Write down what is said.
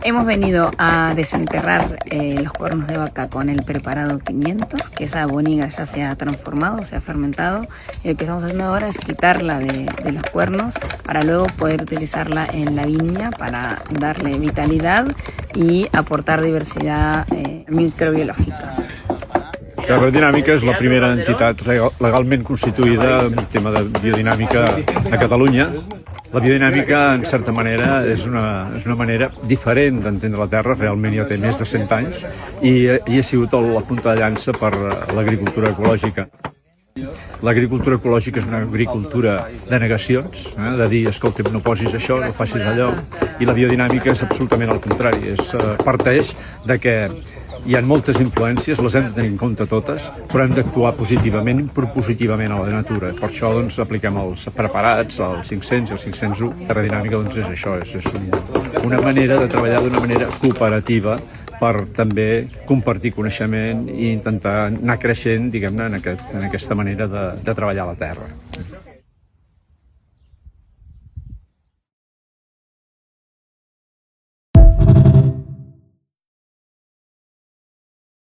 Hemos venido a desenterrar los cuernos de vaca con el preparado 500, que esa boniga ya se ha transformado, se ha fermentado. Y lo que estamos haciendo ahora es quitarla de los cuernos para luego poder utilizarla en la viña para darle vitalidad y aportar diversidad microbiológica. Terra Dinàmica és la primera entitat legalment constituïda en el tema de biodinàmica a Catalunya. La biodinàmica, en certa manera, és una manera diferent d'entendre la terra, realment ja té més de 100 anys, i ha sigut la punta de llança per l'agricultura ecològica. L'agricultura ecològica és una agricultura de negacions, de dir, escolta, no posis això, no facis allò, i la biodinàmica és absolutament al contrari, parteix de que hi ha moltes influències, les hem de tenir en compte totes, però hem d'actuar positivament i propositivament a la natura. Per això doncs, apliquem els preparats, els 500 i els 501. Terra Dinàmica doncs, és això, és una manera de treballar d'una manera cooperativa per també compartir coneixement i intentar anar creixent, diguem-ne, en aquesta manera de treballar la terra.